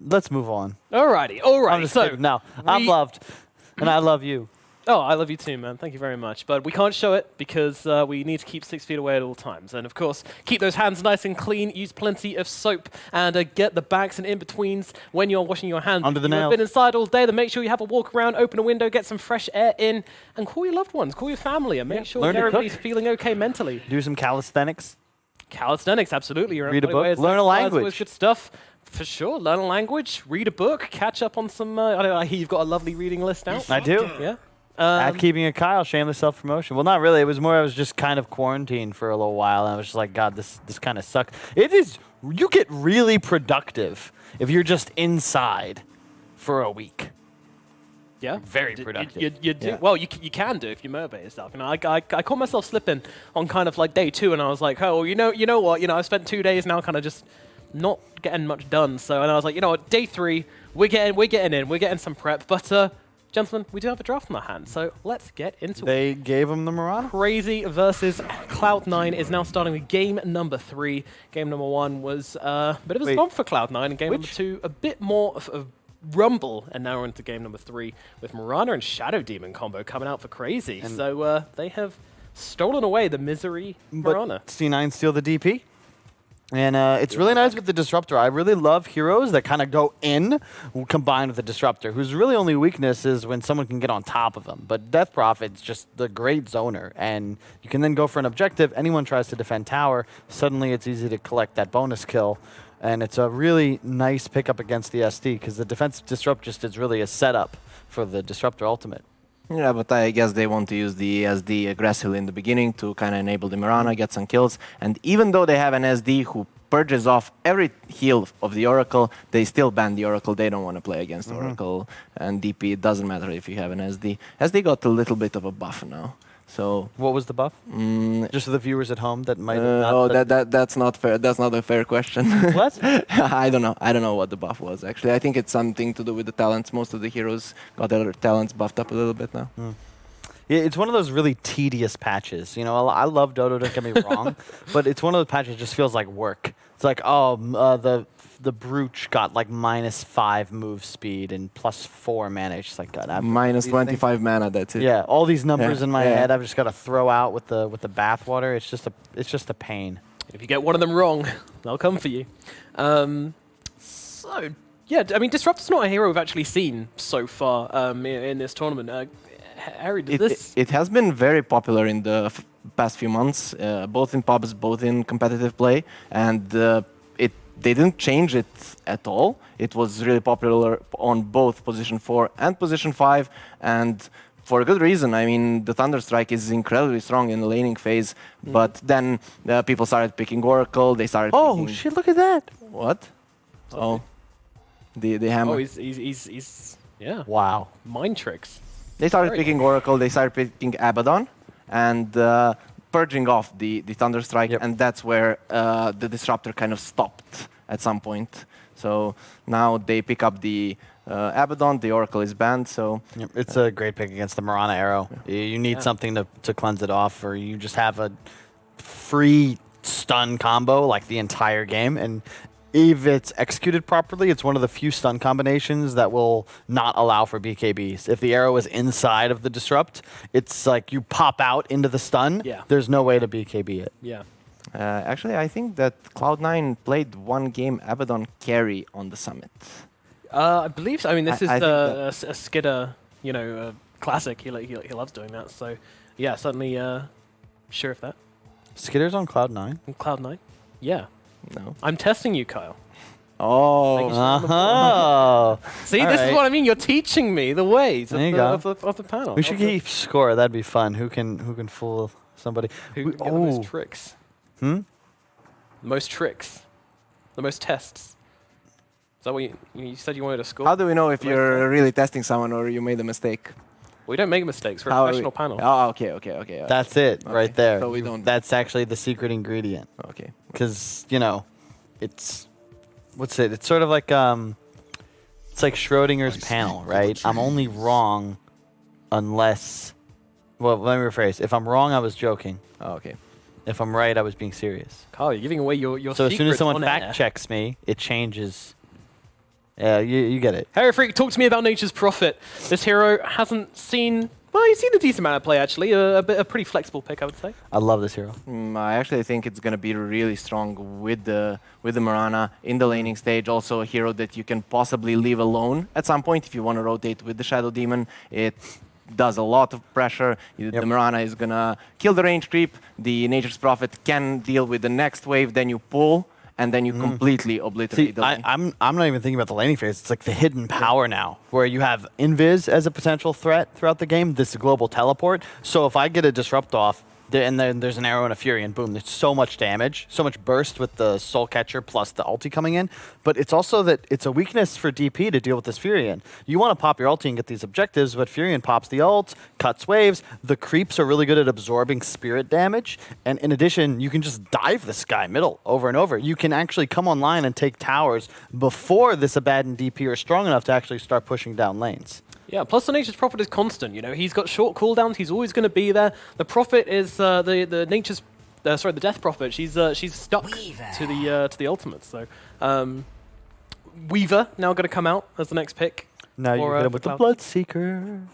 let's move on. Alrighty. I'm just kidding. No, I'm loved, and I love you. Oh, I love you too, man. Thank you very much. But we can't show it because we need to keep 6 feet away at all times. And of course, keep those hands nice and clean. Use plenty of soap and get the backs and in-betweens when you're washing your hands. Under the nails. nails. If you've been inside all day, then make sure you have a walk around, open a window, get some fresh air in, and call your loved ones, call your family, and make sure everybody's feeling okay mentally. Do some calisthenics. Calisthenics, absolutely. Read a book, learn a language. Good stuff. For sure, learn a language, read a book, catch up on some, I don't know, I hear you've got a lovely reading list out. I do. Yeah. At Keeping It Kyle, shameless self-promotion. Well, not really. It was more I was just kind of quarantined for a little while, and I was just like, God, this kind of sucks. It is, you get really productive if you're just inside for a week. Yeah. Very productive. You do. Yeah. Well, you can do if you motivate yourself. You know, I caught myself slipping on kind of like day 2, and I was like, oh, well, you know what? You know, I've spent 2 days now kind of just not getting much done. So, and I was like, you know what? Day 3, we're getting some prep, but gentlemen, we do have a draft in our hands, so let's get into it. They gave him the Mirana. Crazy versus Cloud9 is now starting with game number 3. Game number 1 was a bit of a stomp for Cloud9, and game number 2 a bit more of a rumble, and now we're into game number 3 with Mirana and Shadow Demon combo coming out for crazy. And so they have stolen away the Misery Mirana. But C9 steal the DP. And it's really nice with the Disruptor. I really love heroes that kind of go in combined with the Disruptor, whose really only weakness is when someone can get on top of them. But Death Prophet's just the great zoner, and you can then go for an objective. Anyone tries to defend tower, suddenly it's easy to collect that bonus kill. And it's a really nice pickup against the SD, because the Defensive Disrupt just is really a setup for the Disruptor ultimate. Yeah, but I guess they want to use the SD aggressively in the beginning to kind of enable the Mirana, get some kills. And even though they have an SD who purges off every heal of the Oracle, they still ban the Oracle. They don't want to play against Oracle and DP. It doesn't matter if you have an SD. SD got a little bit of a buff now. So what was the buff? Just for the viewers at home that might have not. Oh, that's not fair. That's not a fair question. What? I don't know. I don't know what the buff was actually. I think it's something to do with the talents. Most of the heroes got their talents buffed up a little bit now. Yeah, it's one of those really tedious patches. You know, I love Dota, don't get me wrong, but it's one of those patches that just feels like work. It's like, oh, the Brooch got like -5 move speed and +4 mana. It's just like, God, minus 25 mana. That's it. Yeah, all these numbers in my head, I've just got to throw out with the bathwater. It's just a pain. If you get one of them wrong, they'll come for you. So yeah, I mean, Disruptor's not a hero we've actually seen so far in this tournament. Harry, it has been very popular in the past few months, both in pubs, both in competitive play, and they didn't change it at all. It was really popular on both position 4 and position 5, and for a good reason. I mean, the Thunderstrike is incredibly strong in the laning phase, but then people started picking Oracle. They started. Oh shit! Look at that. What? Oh, the hammer. Oh, he's yeah. Wow. Mind tricks. They started picking Oracle. They started picking Abaddon, and purging off the Thunderstrike, and that's where the Disruptor kind of stopped at some point. So now they pick up the Abaddon, the Oracle is banned, so... Yep, it's a great pick against the Mirana arrow. You need something to cleanse it off, or you just have a free stun combo like the entire game, and if it's executed properly, it's one of the few stun combinations that will not allow for BKBs. If the arrow is inside of the Disrupt, it's like you pop out into the stun, there's no way to BKB it. Yeah. Actually, I think that Cloud9 played one game Abaddon carry on the Summit. I believe so. I mean, this is a Skidder, you know, classic. He loves doing that. So, yeah, certainly sure of that. Skidder's on Cloud9? Cloud9? Yeah. No. I'm testing you, Kyle. Oh. See, this is what I mean. You're teaching me the ways of the panel. We should keep score. That'd be fun. Who can fool somebody? Who can get the most tricks? The most tricks. The most tests. Is that what you said you wanted to score? How do we know if you're really testing someone or you made a mistake? We don't make mistakes. We're a professional panel. Oh, okay. That's it right there. So we don't. That's actually the secret ingredient. Okay. Because, you know, it's... What's it? It's sort of like... it's like Schrodinger's panel, right? I'm only wrong unless... Well, let me rephrase. If I'm wrong, I was joking. Oh, okay. If I'm right, I was being serious. Kyle, you're giving away your So as soon as someone fact checks me, it changes Yeah, you get it. Harry Freak, talk to me about Nature's Prophet. This hero hasn't seen... Well, he's seen a decent amount of play, actually. A pretty flexible pick, I would say. I love this hero. I actually think it's going to be really strong with the Mirana in the laning stage. Also a hero that you can possibly leave alone at some point if you want to rotate with the Shadow Demon. It does a lot of pressure. The Mirana is going to kill the range creep. The Nature's Prophet can deal with the next wave. Then you pull, and then you completely obliterate the lane. I'm not even thinking about the laning phase. It's like the hidden power now, where you have Invis as a potential threat throughout the game, this global teleport. So if I get a Disrupt off, and then there's an arrow and a Fury, and boom, there's so much damage, so much burst with the Soul Catcher plus the ulti coming in. But it's also that it's a weakness for DP to deal with this Furion. You want to pop your ulti and get these objectives, but Furion pops the ult, cuts waves. The creeps are really good at absorbing spirit damage. And in addition, you can just dive this guy middle over and over. You can actually come online and take towers before this Abaddon DP are strong enough to actually start pushing down lanes. Yeah, plus the Nature's Prophet is constant. You know, he's got short cooldowns. He's always going to be there. The Prophet is the Death Prophet. She's stuck to the ultimate. So Weaver now going to come out as the next pick. Now you're good with the Bloodseeker.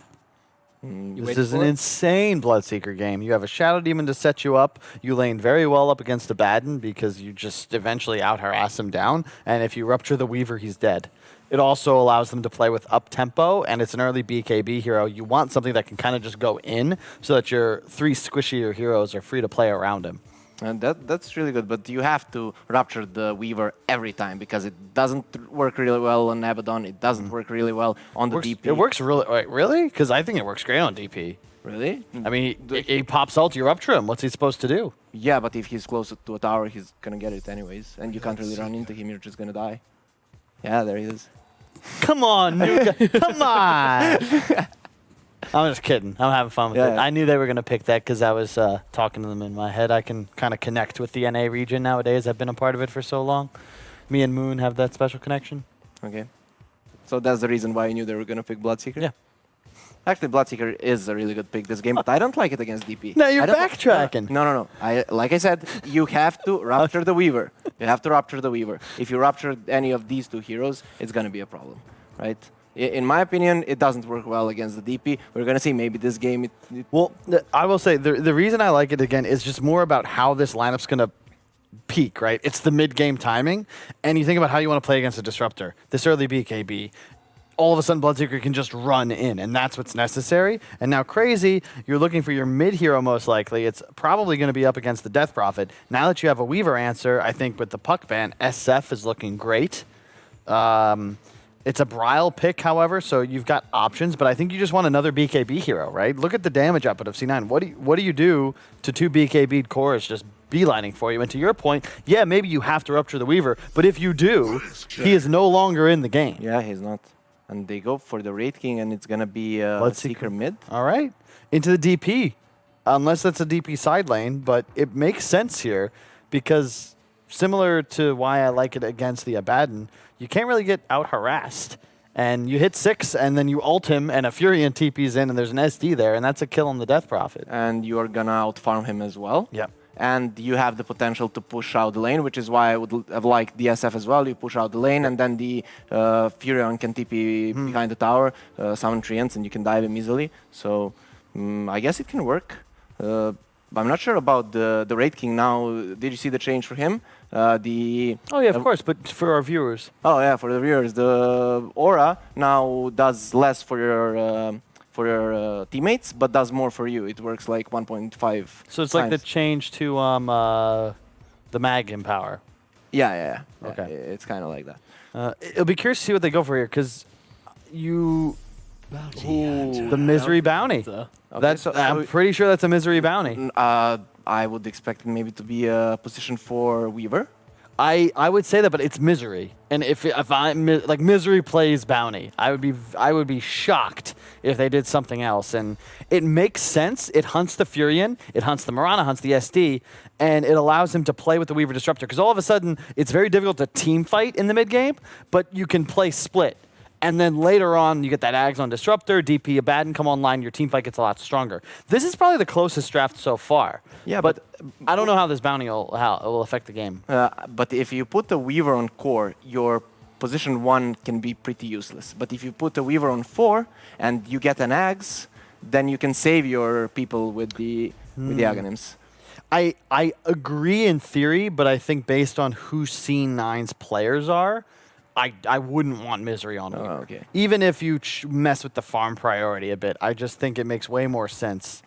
This is an insane Bloodseeker game. You have a Shadow Demon to set you up. You lane very well up against Abaddon because you just eventually out-harass him down. And if you rupture the Weaver, he's dead. It also allows them to play with up-tempo, and it's an early BKB hero. You want something that can kind of just go in so that your 3 squishier heroes are free to play around him. And that's really good, but you have to rupture the Weaver every time because it doesn't work really well on Abaddon. It doesn't work really well on the DP. It works really... Wait, really? Because I think it works great on DP. Really? I mean, he pops ult, you rupture him. What's he supposed to do? Yeah, but if he's close to a tower, he's going to get it anyways. And you can't really run into him, you're just going to die. Yeah, there he is. Come on, Nuka. Come on. I'm just kidding. I'm having fun with it. I knew they were going to pick that because I was talking to them in my head. I can kind of connect with the NA region nowadays. I've been a part of it for so long. Me and Moon have that special connection. Okay. So that's the reason why you knew they were going to pick Bloodseeker? Yeah. Actually, Bloodseeker is a really good pick this game, but I don't like it against DP. No, you're backtracking. No. Like I said, you have to rupture the Weaver. You have to rupture the Weaver. If you rupture any of these 2 heroes, it's going to be a problem, right? In my opinion, it doesn't work well against the DP. We're going to see maybe this game... Well, I will say, the reason I like it, again, is just more about how this lineup's going to peak, right? It's the mid-game timing, and you think about how you want to play against a Disruptor. This early BKB... all of a sudden Bloodseeker can just run in, and that's what's necessary. And now Crazy, you're looking for your mid-hero most likely. It's probably going to be up against the Death Prophet. Now that you have a Weaver answer, I think with the Puck ban, SF is looking great. It's a Brile pick, however, so you've got options, but I think you just want another BKB hero, right? Look at the damage output of C9. What do you do to 2 BKB cores just beelining for you? And to your point, yeah, maybe you have to rupture the Weaver, but if you do, he is no longer in the game. Yeah, he's not. And they go for the Wraith King, and it's going to be a Seeker mid. All right. Into the DP. Unless that's a DP side lane, but it makes sense here because similar to why I like it against the Abaddon, you can't really get out-harassed. And you hit 6, and then you ult him, and a Furion TP's in, and there's an SD there, and that's a kill on the Death Prophet. And you are going to out-farm him as well. Yep. And you have the potential to push out the lane, which is why I would have liked DSF as well. You push out the lane, and then the Furion can TP behind the tower, summon Treants, and you can dive him easily. So I guess it can work. I'm not sure about the Wraith King now. Did you see the change for him? Oh yeah, of course, but for our viewers. Oh yeah, for the viewers. The Aura now does less for your teammates, but does more for you. It works like 1.5. So it's like the change to the Mag Empower. Yeah. Okay. It's kind of like that. It'll be curious to see what they go for here, because the Misery Bounty. Okay, I'm pretty sure that's a Misery Bounty. I would expect it maybe to be a position for Weaver. I would say that, but it's Misery, and if I like Misery plays Bounty, I would be shocked if they did something else. And it makes sense. It hunts the Furion, it hunts the Mirana, hunts the SD, and it allows him to play with the Weaver Disruptor. Because all of a sudden, it's very difficult to team fight in the mid game, but you can play split. And then later on, you get that Ags on Disruptor, DP Abaddon come online, your team fight gets a lot stronger. This is probably the closest draft so far. Yeah, but I don't know how this bounty will affect the game. But if you put the Weaver on core, your position 1 can be pretty useless. But if you put a Weaver on 4 and you get an Ags, then you can save your people with the Aghanims. I agree in theory, but I think based on who C9's players are, I wouldn't want Misery on Weaver. Okay. Even if you mess with the farm priority a bit, I just think it makes way more sense.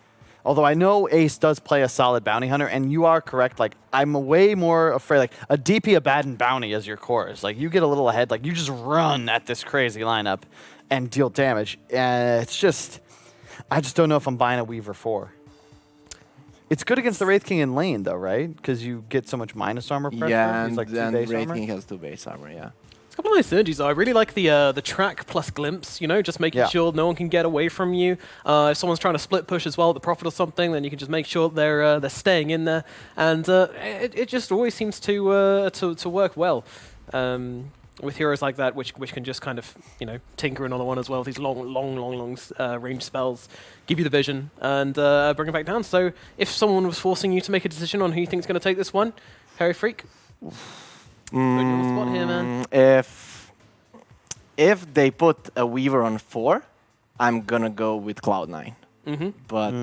Although I know Ace does play a solid bounty hunter, and you are correct. Like, I'm way more afraid, like, a DP Abaddon bounty as your cores. Like, you get a little ahead, like, you just run at this crazy lineup and deal damage. It's just, I just don't know if I'm buying a Weaver 4. It's good against the Wraith King in lane, though, right? Because you get so much minus armor pressure. Yeah, He's like and 2 base Wraith armor. King has 2 base armor, yeah. A couple of nice synergies, though. I really like the track plus glimpse, you know, just making sure no one can get away from you. If someone's trying to split push as well at the Prophet or something, then you can just make sure they're staying in there. And it just always seems to work well. With heroes like that, which can just kind of, you know, tinker another one as well. These long range spells give you the vision and bring it back down. So if someone was forcing you to make a decision on who you think is going to take this one, Harry Freak, put you on the spot here, man. If they put a Weaver on 4, I'm gonna go with Cloud9. But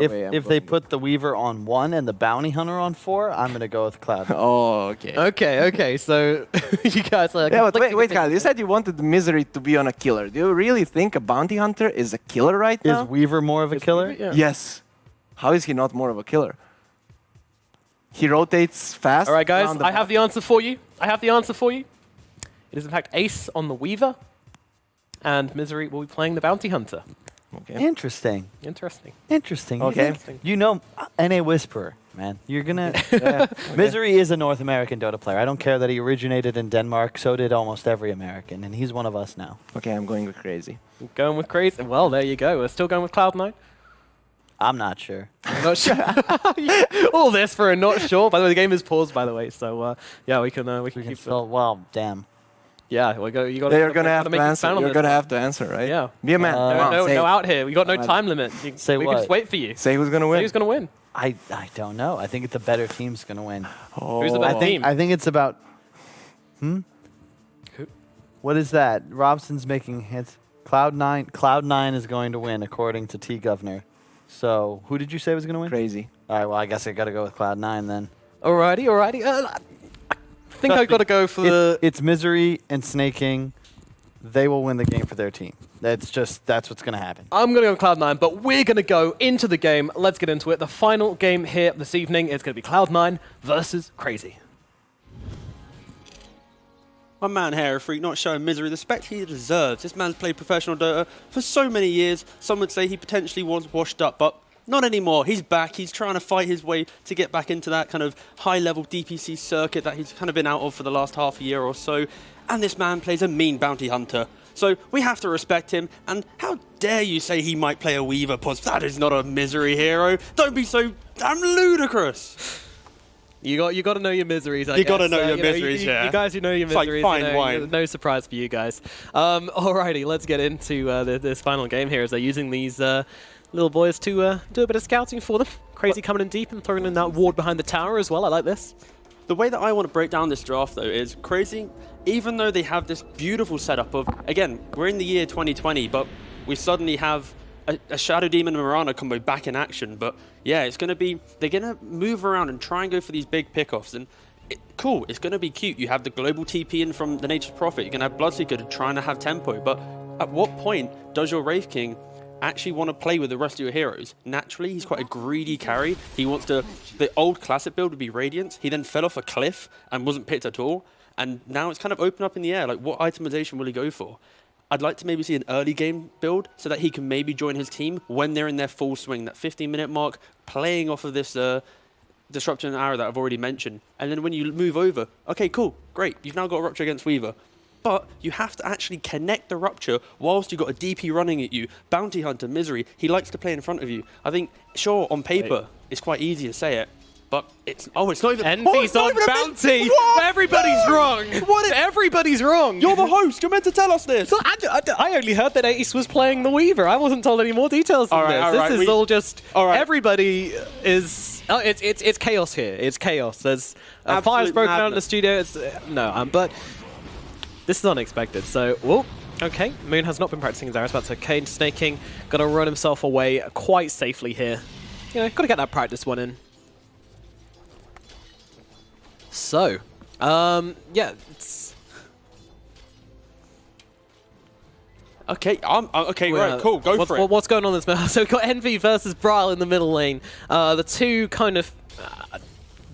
if they put the Weaver on 1 and the Bounty Hunter on 4, I'm going to go with Cloud. Oh, okay. Okay. So you guys are... Yeah, but wait, Kyle. You said you wanted Misery to be on a killer. Do you really think a Bounty Hunter is a killer right now? Is Weaver more of a killer? Yeah. Yes. How is he not more of a killer? He rotates fast. All right, guys, around the I have the answer for you. It is, in fact, Ace on the Weaver, and Misery will be playing the Bounty Hunter. Okay. Interesting. Interesting. Okay. Interesting. You know, NA Whisperer, man. You're going to... Misery is a North American Dota player. I don't care that he originated in Denmark. So did almost every American, and he's one of us now. Okay, I'm going with crazy. Going with crazy. Well, there you go. We're still going with Cloud9. I'm not sure. Not sure. All this for a not sure. By the way, the game is paused. By the way, so yeah, we can keep. Still, well, damn. Yeah, we go. You got. You're gonna have to answer. You're gonna have to answer, right? Yeah. Be a man. No, out here. We got no time limit. Say we what? can just wait for you. Say who's gonna win. Who's gonna win? I don't know. I think it's a better team's going to win. Oh. Who's the better team? I think it's about... Who? What is that? Robson's making hits. Cloud9 is going to win, according to T-Governor. So, who did you say was going to win? Crazy. All right, well, I guess I got to go with Cloud9 then. Alrighty. I think I got to go for the... It's Misery and Snake King. They will win the game for their team. That's what's going to happen. I'm going to go with Cloud9, but we're going to go into the game. Let's get into it. The final game here this evening is going to be Cloud9 versus Crazy. My man Harry Freak not showing Misery the respect he deserves. This man's played professional Dota for so many years. Some would say he potentially was washed up, but not anymore. He's back. He's trying to fight his way to get back into that kind of high-level DPC circuit that he's kind of been out of for the last half a year or so. And this man plays a mean bounty hunter. So we have to respect him. And how dare you say he might play a Weaver, Pos? That is not a Misery hero. Don't be so damn ludicrous. You got to know your miseries. You got to know your miseries, yeah. You guys who know your It's like miseries, fine wine. No surprise for you guys. Alrighty, let's get into this final game here as they're using these little boys to do a bit of scouting for them. Crazy coming in deep and throwing in that ward behind the tower as well. I like this. The way that I want to break down this draft, though, is Crazy, even though they have this beautiful setup of, again, we're in the year 2020, but we suddenly have a Shadow Demon and Mirana combo back in action. But yeah, it's going to be, they're going to move around and try and go for these big pickoffs. And cool, it's going to be cute. You have the global TP in from the Nature's Prophet. You're going to have Bloodseeker trying to have tempo. But at what point does your Wraith King actually want to play with the rest of your heroes? Naturally, he's quite a greedy carry. He wants to... The old classic build would be Radiance. He then fell off a cliff and wasn't picked at all. And now it's kind of open up in the air. Like, what itemization will he go for? I'd like to maybe see an early game build so that he can maybe join his team when they're in their full swing, that 15-minute mark, playing off of this Disruption and Arrow that I've already mentioned. And then when you move over, okay, cool, great. You've now got a Rupture against Weaver. But you have to actually connect the Rupture whilst you've got a DP running at you. Bounty Hunter, Misery, he likes to play in front of you. I think, sure, on paper, it's quite easy to say it, but it's... Oh, it's not even... Envy's on Bounty! Everybody's wrong! Everybody's wrong! You're the host, you're meant to tell us this! So I only heard that Ace was playing the Weaver. I wasn't told any more details than this. This is all just... Everybody is... Oh, it's chaos here. It's chaos. There's fire's broken out in the studio. It's, but... This is unexpected. So, whoa. Okay, Moon has not been practicing his arrows, but that's okay. Snaking, gonna run himself away quite safely here. You know, gotta get that practice one in. So, yeah, it's... Okay, okay, right, cool, go for it. What's going on in this map? So we've got Envy versus Braille in the middle lane. The two kind of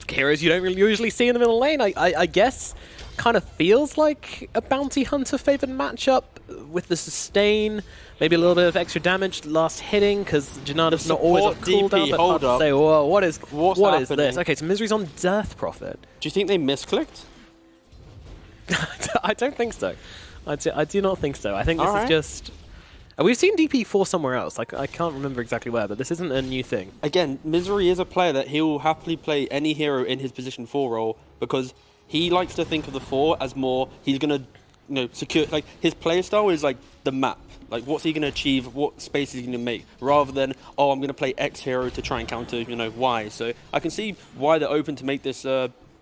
heroes you don't really usually see in the middle lane, I guess. Kind of feels like a bounty hunter favored matchup with the sustain, maybe a little bit of extra damage last hitting because Janada's not always on cooldown. But hard to say, whoa, what is this? Okay, so Misery's on Death Prophet. Do you think they misclicked? I don't think so. I do not think so. I think this is just. We've seen DP for somewhere else. Like I can't remember exactly where, but this isn't a new thing. Again, Misery is a player that he'll happily play any hero in his position 4 role because he likes to think of the 4 as more, he's going to, secure, like, his playstyle is like the map. Like, what's he going to achieve, what space is he going to make, rather than, oh, I'm going to play X hero to try and counter, Y. So I can see why they're open to make this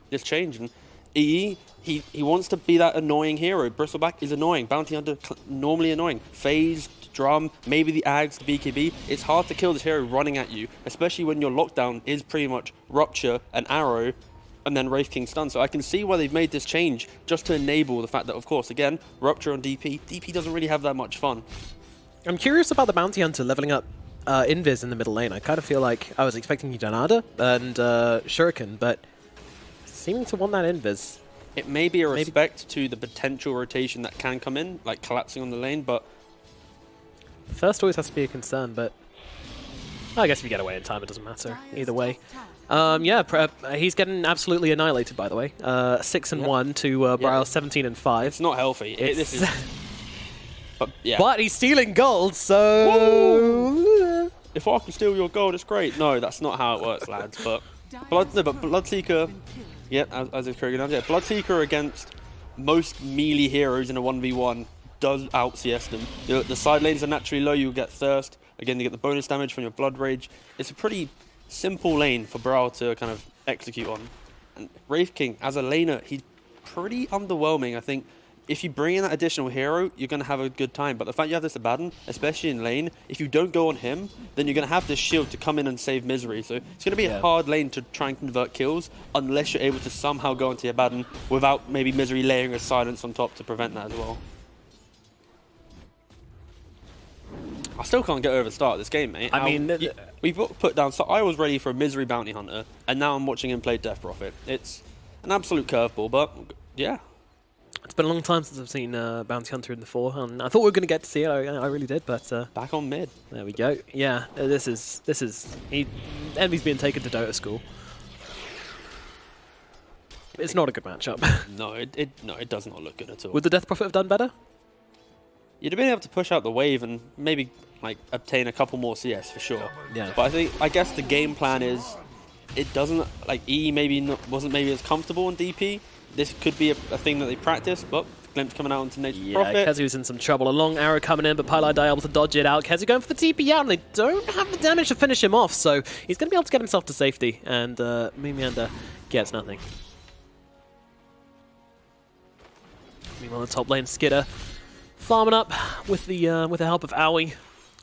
this change. And EE, he wants to be that annoying hero. Bristleback is annoying. Bounty Hunter, normally annoying. Phased, Drum, maybe the Ags, the BKB. It's hard to kill this hero running at you, especially when your lockdown is pretty much Rupture, an arrow, and then Wraith King stun. So I can see why they've made this change, just to enable the fact that, of course, again, Rupture on DP. DP doesn't really have that much fun. I'm curious about the Bounty Hunter leveling up Invis in the middle lane. I kind of feel like I was expecting Janada and Shuriken, but seeming to want that Invis. It may be a respect to the potential rotation that can come in, like collapsing on the lane, but... First always has to be a concern, but... I guess if you get away in time, it doesn't matter. Either way. Yeah, he's getting absolutely annihilated, by the way. 6-1 to Bryal 17-5. It's not healthy. This is... But, yeah. But he's stealing gold, so... Woo! If I can steal your gold, it's great. No, that's not how it works, lads. But Bloodseeker... Yeah, as is Kurgan. Yeah, Bloodseeker against most melee heroes in a 1v1 does out CS them. The side lanes are naturally low, you'll get Thirst. Again, you get the bonus damage from your Blood Rage. It's a pretty simple lane for Brawl to kind of execute on. And Wraith King, as a laner, he's pretty underwhelming. I think if you bring in that additional hero, you're going to have a good time. But the fact you have this Abaddon, especially in lane, if you don't go on him, then you're going to have this shield to come in and save Misery. So it's going to be a hard lane to try and convert kills, unless you're able to somehow go into the Abaddon without maybe Misery layering a silence on top to prevent that as well. I still can't get over the start of this game, mate. I mean, we put down. So I was ready for a Misery Bounty Hunter, and now I'm watching him play Death Prophet. It's an absolute curveball, but yeah. It's been a long time since I've seen Bounty Hunter in the 4, and I thought we were going to get to see it. I really did, but back on mid. There we go. Yeah, this is Envy's being taken to Dota school. It's not a good matchup. No, it does not look good at all. Would the Death Prophet have done better? You'd have been able to push out the wave and maybe like obtain a couple more CS for sure. Yeah. But I guess the game plan is it doesn't like E wasn't as comfortable on DP. This could be a thing that they practice, but Glimpse coming out into Nature's Prophet. Yeah, Kezu was in some trouble. A long arrow coming in, but Pylai able to dodge it out. Kezu going for the TP out, and they don't have the damage to finish him off, so he's going to be able to get himself to safety, and Mimianda gets nothing. Meanwhile, the top lane, Skidder farming up with the help of Owie.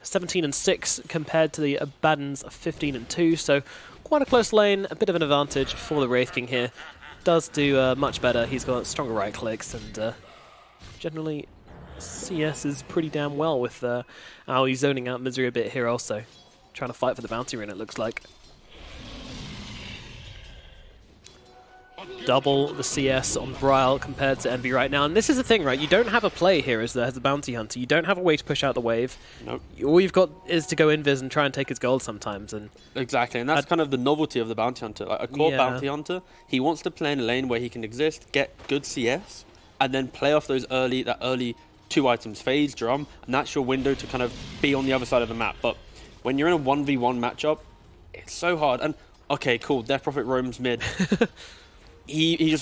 17-6 compared to the Abaddon's 15-2, so quite a close lane, a bit of an advantage for the Wraith King here. Does do much better. He's got stronger right clicks, and generally CS is pretty damn well with Owie zoning out Misery a bit here also. Trying to fight for the bounty ring, it looks like. Double the CS on Bryal compared to Envy right now. And this is the thing, right? You don't have a play here as the Bounty Hunter. You don't have a way to push out the wave. Nope. All you've got is to go invis and try and take his gold sometimes. And exactly, and that's kind of the novelty of the Bounty Hunter. Like a core Bounty Hunter, he wants to play in a lane where he can exist, get good CS, and then play off that early 2 items, phase, drum, and that's your window to kind of be on the other side of the map. But when you're in a 1v1 matchup, it's so hard. And okay, cool, Death Prophet roams mid. He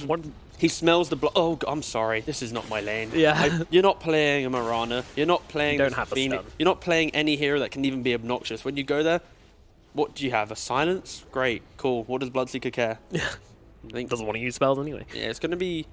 smells the blood. Oh, I'm sorry. This is not my lane. Yeah. Like, you're not playing a Marana. You're not playing. You don't have a stun. You're not playing any hero that can even be obnoxious. When you go there, what do you have? A silence? Great, cool. What does Bloodseeker care? Yeah. I think doesn't want to use spells anyway. Yeah, it's going to be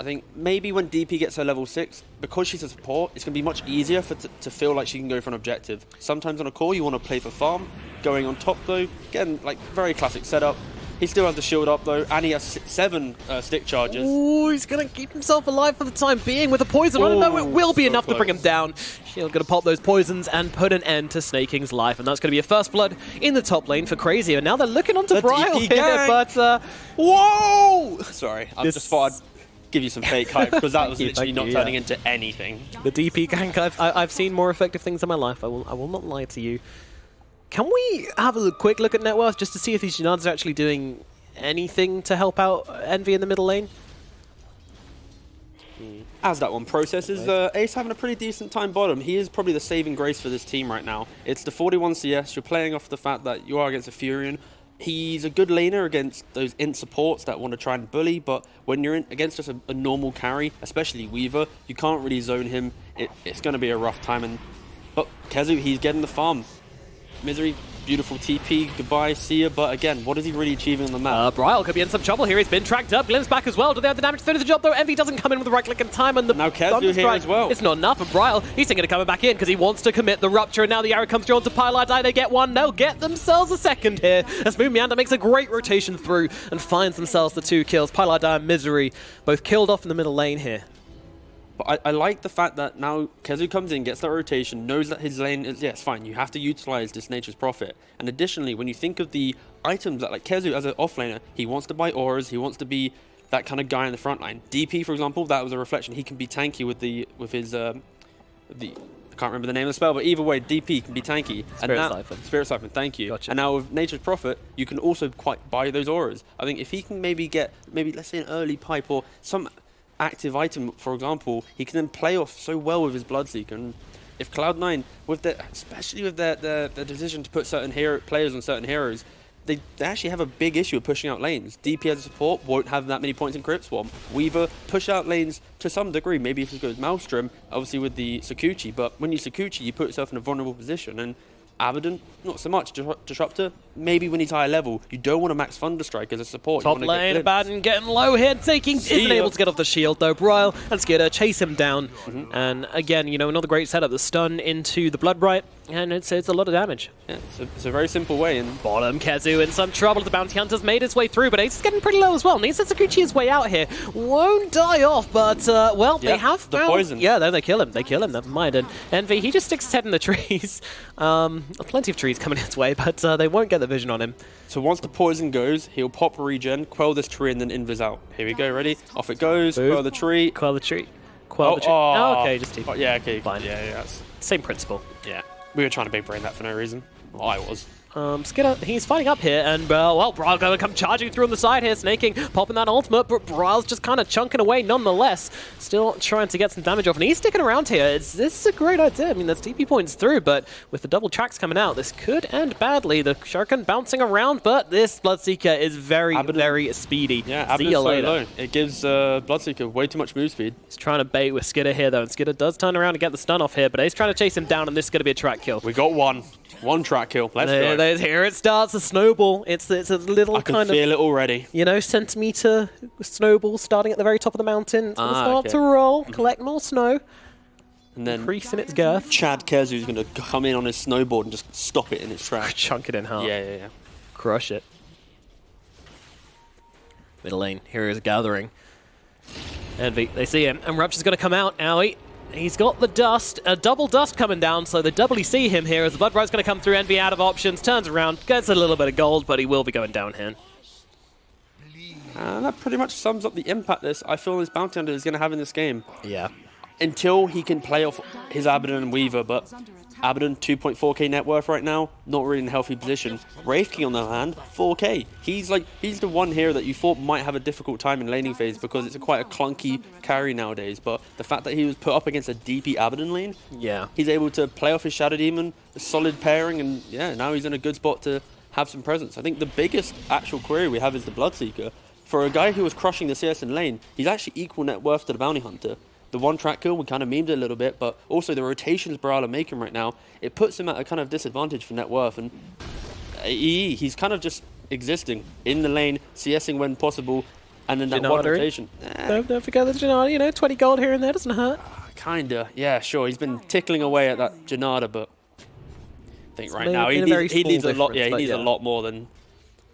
I think maybe when DP gets her level 6, because she's a support, it's going to be much easier to feel like she can go for an objective. Sometimes on a core, you want to play for farm. Going on top, though, again, like, very classic setup. He still has the shield up, though, and he has 7 stick charges. Ooh, he's going to keep himself alive for the time being with a poison. I don't know, it will be enough to bring him down. Shield going to pop those poisons and put an end to Snaking's life, and that's going to be a first blood in the top lane for Crazy. And now they're looking onto Bryle here, but... Whoa! Sorry, I just thought I'd give you some fake hype, because that was literally not turning into anything. The DP gank, I've seen more effective things in my life, I will not lie to you. Can we have a quick look at net worth just to see if these Junads are actually doing anything to help out Envy in the middle lane? As that one processes, Ace having a pretty decent time bottom. He is probably the saving grace for this team right now. It's the 41 CS. You're playing off the fact that you are against a Furion. He's a good laner against those int supports that want to try and bully, but when you're against just a normal carry, especially Weaver, you can't really zone him. It's going to be a rough time. But Kezu, he's getting the farm. Misery, beautiful TP, goodbye, see ya. But again, what is he really achieving on the map? Bryle could be in some trouble here. He's been tracked up. Glimpse back as well. Do they have the damage to finish the job, though? Envy doesn't come in with the right click in time. And the now Kezu here as well. It's not enough for Bryle. He's thinking of coming back in because he wants to commit the rupture. And now the arrow comes through onto Pilar. They get one. They'll get themselves a second here. As Moon Meander makes a great rotation through and finds themselves the 2 kills. Pilar and Misery both killed off in the middle lane here. But I like the fact that now Kezu comes in, gets that rotation, knows that his lane is, yeah, it's fine. You have to utilize this Nature's Prophet. And additionally, when you think of the items that, like Kezu as an offlaner, he wants to buy auras, he wants to be that kind of guy in the front line. DP, for example, that was a reflection. He can be tanky with his I can't remember the name of the spell, but either way, DP can be tanky. Spirit Siphon, thank you. Gotcha. And now with Nature's Prophet, you can also quite buy those auras. I think if he can maybe get, let's say an early pipe or some active item, for example, he can then play off so well with his Bloodseeker. And if Cloud9, especially with their decision to put certain players on certain heroes, they actually have a big issue of pushing out lanes. DP as a support won't have that many points in Crypt Swarm. Weaver push out lanes to some degree, maybe if he goes Maelstrom, obviously with the Sakuchi, but when you Sakuchi, you put yourself in a vulnerable position. And Abaddon, not so much. Disruptor, maybe when he's higher level. You don't want to max Thunderstrike as a support. Top lane, Abaddon getting low here, isn't able to get off the shield though. Bryle and Skidder chase him down. And again, another great setup. The stun into the Bloodbright, and it's a lot of damage. Yeah, it's a very simple way. And bottom, Kezu in some trouble. The Bounty Hunter's made his way through, but Ace is getting pretty low as well. Needs to Sakuchi his way out here. Won't die off, but, well, they have found... the poison. Yeah, then they kill him. Never mind. And Envy, he just sticks his head in the trees. Plenty of trees coming his way, but they won't get the vision on him. So once the poison goes, he'll pop regen, quell this tree, and then invis out. Here we go, ready? Off it goes, quell the tree. Quell the tree. Quell the tree. Oh, okay, just TP. Yeah, okay. Fine. Yeah. Same principle. Yeah. We were trying to big brain that for no reason. Well, I was. Skidder, he's fighting up here, and well, Bryle going to come charging through on the side here, Snaking, popping that ultimate, but Bryle's just kind of chunking away nonetheless, still trying to get some damage off, and he's sticking around here. This is a great idea. I mean, there's TP points through, but with the double tracks coming out, this could end badly. The Shuriken bouncing around, but this Bloodseeker is very speedy. Yeah, Abaddon's so low. It gives Bloodseeker way too much move speed. He's trying to bait with Skidder here, though, and Skidder does turn around and get the stun off here, but he's trying to chase him down, and this is going to be a track kill. We got one track kill. Let's go. Here it starts, a snowball. It's a little I can feel it already. Centimeter snowball starting at the very top of the mountain. It's going to start to roll, collect more snow, and then increase in its girth. Chad Kezu's going to come in on his snowboard and just stop it in its tracks. Chunk it in half. Yeah. Crush it. Middle lane, heroes gathering. Envy, they see him, and Rupture's going to come out. Owie. He's got the dust, a double dust coming down, so they doubly see him here as the Bloodbright's going to come through. Envy out of options, turns around, gets a little bit of gold, but he will be going down here. And that pretty much sums up the impact I feel this Bounty Hunter is going to have in this game. Yeah. Until he can play off his Abaddon and Weaver, but Abaddon, 2.4k net worth right now, not really in a healthy position. Wraith King, on the other hand, 4k. He's the one here that you thought might have a difficult time in laning phase because it's quite a clunky carry nowadays. But the fact that he was put up against a DP Abaddon lane, he's able to play off his Shadow Demon, a solid pairing, and yeah, now he's in a good spot to have some presence. I think the biggest actual query we have is the Bloodseeker. For a guy who was crushing the CS in lane, he's actually equal net worth to the Bounty Hunter. The one track kill, we kind of memed it a little bit, but also the rotations Bryle are making right now, it puts him at a kind of disadvantage for net worth, and he's kind of just existing in the lane, CSing when possible, And then that one rotation. Don't forget the Janada, you know, 20 gold here and there doesn't hurt. Kinda, yeah, sure. He's been tickling away at that Janada, but I think right now he needs a lot. Yeah, he needs a lot more than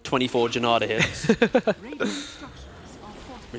24 Janada hits.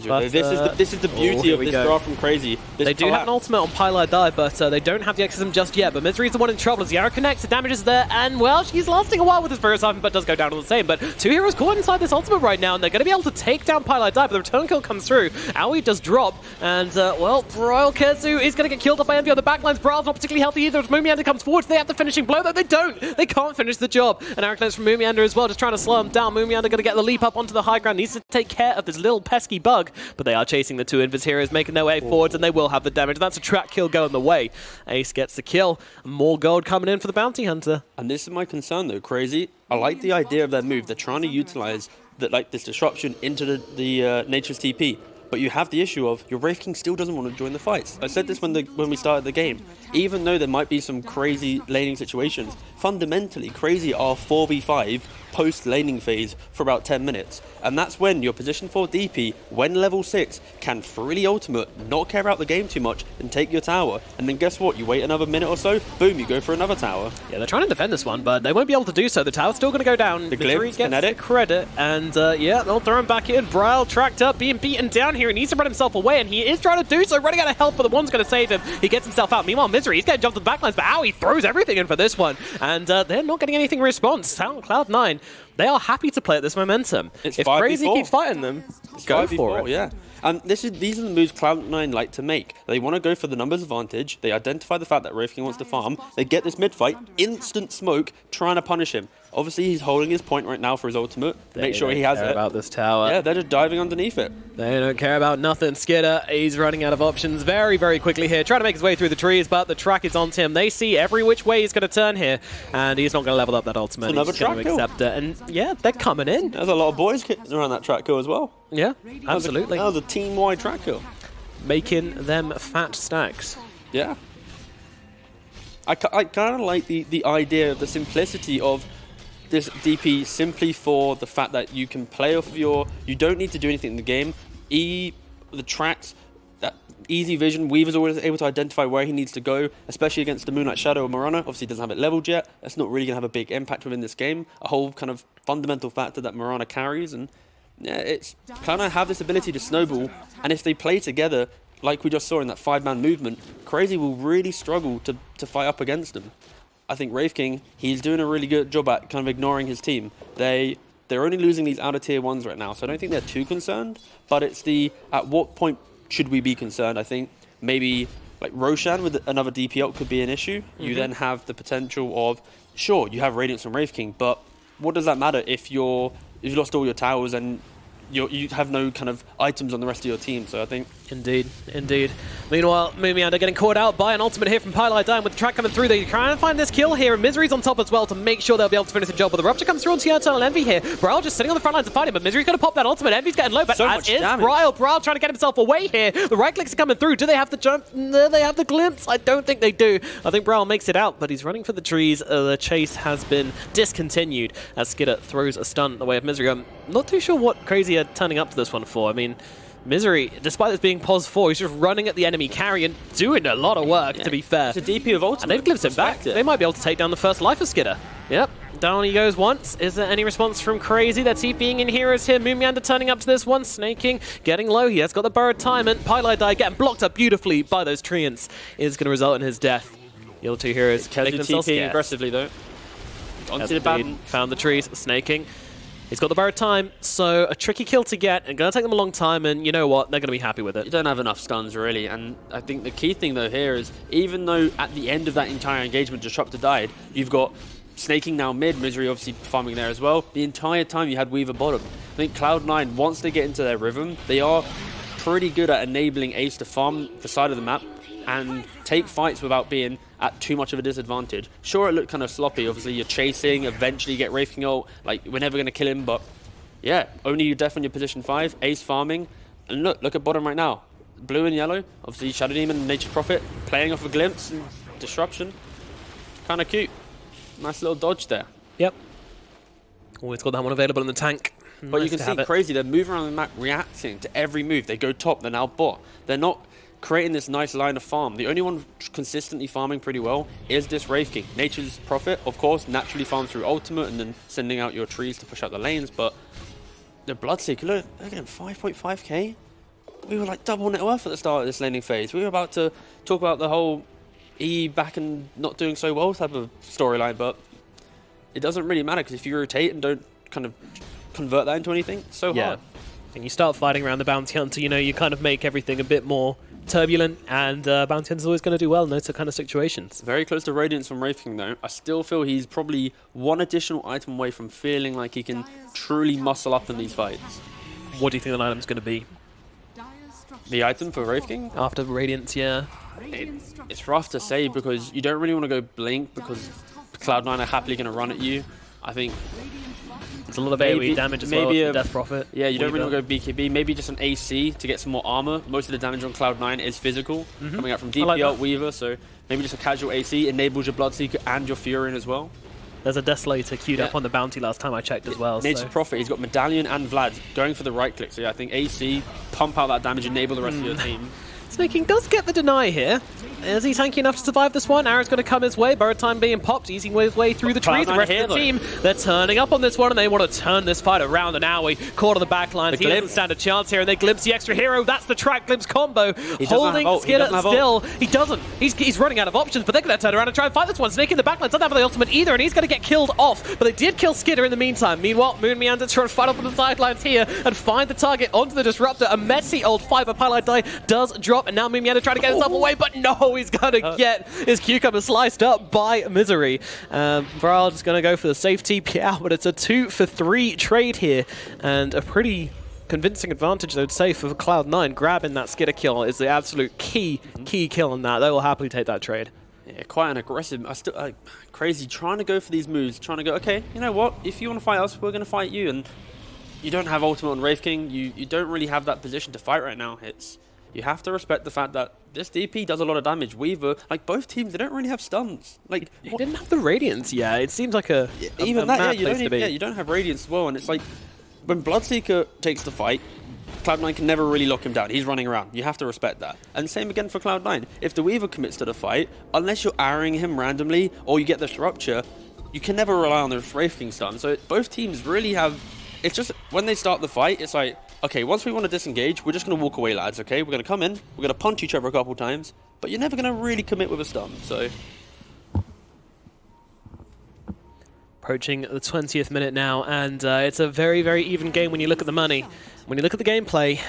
But, this is the beauty of this draft from Crazy. They do have an ultimate on Pylai Die, but they don't have the exorcism just yet. But Misery's the one in trouble as Yara connects, the damage is there, and well, she's lasting a while with his Virtus, but does go down all the same. But 2 heroes caught inside this ultimate right now, and they're going to be able to take down Pylai Die, but the return kill comes through. Aoi does drop, and well, Royal Ketsu is going to get killed off by Envy on the backlines. Braal's not particularly healthy either as Mumiander comes forward. They have the finishing blow, though they don't. They can't finish the job. And Arrow connects from Mumiander as well, just trying to slow him down. Mumiander going to get the leap up onto the high ground, needs to take care of this little pesky bug, but they are chasing the 2 Invis heroes, making their way forwards, and they will have the damage. That's a track kill going the way. Ace gets the kill. More gold coming in for the Bounty Hunter. And this is my concern, though, Crazy. I like the idea of their move. They're trying to utilize this disruption into the Nature's TP. But you have the issue of your Wraith King still doesn't want to join the fights. I said this when we started the game. Even though there might be some crazy laning situations, fundamentally, Crazy are 4v5 post-laning phase for about 10 minutes. And that's when your position 4 DP, when level 6, can freely ultimate, not care about the game too much, and take your tower. And then guess what? You wait another minute or so, boom, you go for another tower. Yeah, they're trying to defend this one, but they won't be able to do so. The tower's still going to go down. The Misery Glyph, gets Kinetic. the credit, and yeah, they'll throw him back in. Braille tracked up, being beaten down here. He needs to run himself away, and he is trying to do so, running out of health, but the one's going to save him. He gets himself out. Meanwhile, Misery, he's getting jumped to the backlines, but he throws everything in for this one, and they're not getting anything in response. Cloud9, they are happy to play at this momentum. It's if 5v4. Crazy keeps fighting them, go for it. Yeah. And these are the moves Cloud9 like to make. They want to go for the numbers advantage. They identify the fact that Wraith King wants to farm. They get this mid-fight, instant smoke, trying to punish him. Obviously, he's holding his point right now for his ultimate. Make sure he has it. About this tower. Yeah, they're just diving underneath it. They don't care about nothing. Skidder, he's running out of options very, very quickly here. Trying to make his way through the trees, but the track is onto him. They see every which way he's going to turn here, and he's not going to level up that ultimate. Another he's going track to kill. accept it. And yeah, they're coming in. There's a lot of boys around that track kill as well. Yeah, absolutely. That was a team-wide track kill. Making them fat stacks. Yeah. I kind of like the idea of the simplicity of this DP simply for the fact that you can play off of you don't need to do anything in the game. The tracks, that easy vision, Weaver's always able to identify where he needs to go, especially against the Moonlight Shadow or Mirana. Obviously he doesn't have it leveled yet. That's not really going to have a big impact within this game. A whole kind of fundamental factor that Mirana carries, and yeah, it's kind of have this ability to snowball, and if they play together, like we just saw in that 5-man movement, Crazy will really struggle to fight up against them. I think Wraith King, he's doing a really good job at kind of ignoring his team. They're only losing these outer tier 1s right now, so I don't think they're too concerned, but it's at what point should we be concerned? I think maybe like Roshan with another DP ult could be an issue. You then have the potential of, sure, you have Radiance from Wraith King, but what does that matter if you've lost all your towers and you have no kind of items on the rest of your team? So I think... Indeed, indeed. Meanwhile, Mumiander getting caught out by an ultimate here from Pylai Dime with the track coming through. They try and find this kill here, and Misery's on top as well to make sure they'll be able to finish the job. But the Rupture comes through onto Eternal Envy here. Braille just sitting on the front lines and fighting, but Misery's going to pop that ultimate. Envy's getting low, but So as much is damage. Braille trying to get himself away here. The right clicks are coming through. Do they have the jump? No, they have the glimpse. I don't think they do. I think Braille makes it out, but he's running for the trees. The chase has been discontinued as Skidder throws a stun in the way of Misery. I'm not too sure what Crazy are turning up to this one for. I mean, Misery, despite this being pos 4, he's just running at the enemy carry and doing a lot of work, to be fair. It's a DP of ultimate. And they've glimpsed him back. They might be able to take down the first life of Skidder. Yep, down he goes once. Is there any response from Crazy? They're TPing in heroes here. Mumiander turning up to this one, snaking, getting low. He has got the Burrowed Time, and Pylai Die getting blocked up beautifully by those Treants is going to result in his death. The other 2 heroes making themselves TP scarce. aggressively though. Onto the Indeed. button. Found the trees, snaking. He's got the Burrowed Time, so a tricky kill to get, and going to take them a long time, and you know what? They're going to be happy with You it. don't have enough stuns really, and I think the key thing though here is, even though at the end of that entire engagement Disruptor died, you've got snaking now mid, Misery obviously farming there as well. The entire time you had Weaver bottom. I think Cloud9, once they get into their rhythm, they are pretty good at enabling Ace to farm the side of the map and take fights without being at too much of a disadvantage. Sure, it looked kind of sloppy. Obviously, you're chasing, eventually you get Wraith King ult, like, we're never going to kill him, but yeah, only you def on your position 5, Ace farming, and look at bottom right now. Blue and yellow, obviously Shadow Demon, Nature's Prophet, playing off a glimpse and disruption. Kind of cute. Nice little dodge there. Yep. Always got that one available in the tank. But you can see Crazy, they're moving around the map, reacting to every move. They go top, they're now bot. They're not creating this nice line of farm. The only one consistently farming pretty well is this Wraith King. Nature's Prophet, of course, naturally farms through ultimate and then sending out your trees to push out the lanes, but the Bloodseeker, look, again, 5.5k. We were like double net worth at the start of this laning phase. We were about to talk about the whole E back and not doing so well type of storyline, but it doesn't really matter because if you rotate and don't kind of convert that into anything, it's so hard. And you start fighting around the Bounty Hunter, you know, you kind of make everything a bit more turbulent, and Bounty Hunter's always going to do well in those kind of situations. Very close to Radiance from Wraith King though. I still feel he's probably one additional item away from feeling like he can truly muscle up in these fights. What do you think the item's going to be? The item for Wraith King? After Radiance, yeah. It's rough to say because you don't really want to go Blink because Cloud9 are happily going to run at you. I think it's a lot of AoE damage as well, Death Prophet. Yeah, you don't really want to go BKB. Maybe just an AC to get some more armor. Most of the damage on Cloud9 is physical, coming out from DP Weaver, so maybe just a casual AC enables your Bloodseeker and your Furion as well. There's a Desolator queued up on the Bounty last time I checked as well. Nature's Prophet, he's got Medallion and Vlad going for the right click, so yeah, I think AC, pump out that damage, enable the rest of your team. Snaking does get the deny here. Is he tanky enough to survive this one? Arrow's going to come his way. Burrow time being popped, easing his way through the trees. The rest of the team, they're turning up on this one, and they want to turn this fight around. And now we caught on the back lines. He doesn't stand a chance here, and they glimpse the extra hero. That's the track glimpse combo. Holding Skidder still. He doesn't. He's running out of options, but they're going to turn around and try and fight this one. Snake in the back line doesn't have the ultimate either, and he's going to get killed off. But they did kill Skidder in the meantime. Meanwhile, Moon Meander trying to fight up on the sidelines here and find the target onto the Disruptor. A messy old fiber pylite die does drop, and now Moon Meander trying to get himself away, but no, he's going to get his cucumber sliced up by Misery. Varal just going to go for the safe TP out, but it's a 2-for-3 trade here, and a pretty convincing advantage, I would say, for Cloud9. Grabbing that Skidder kill is the absolute key kill in that. They will happily take that trade. Yeah, quite an aggressive. Crazy trying to go for these moves, trying to go, okay, you know what? If you want to fight us, we're going to fight you. And you don't have ultimate on Wraith King. You don't really have that position to fight right now. You have to respect the fact that this DP does a lot of damage. Weaver, like both teams, they don't really have stuns. Like he didn't have the Radiance. Yeah, it seems like you don't have Radiance as well. And it's like when Bloodseeker takes the fight, Cloud9 can never really lock him down. He's running around. You have to respect that. And same again for Cloud9. If the Weaver commits to the fight, unless you're arrowing him randomly or you get the Rupture, you can never rely on the Wraith King stun. So both teams really have. It's just when they start the fight, it's like, okay, once we want to disengage, we're just going to walk away, lads, okay? We're going to come in, we're going to punch each other a couple times, but you're never going to really commit with a stun, so. Approaching the 20th minute now, and it's a very, very even game when you look at the money. When you look at the gameplay,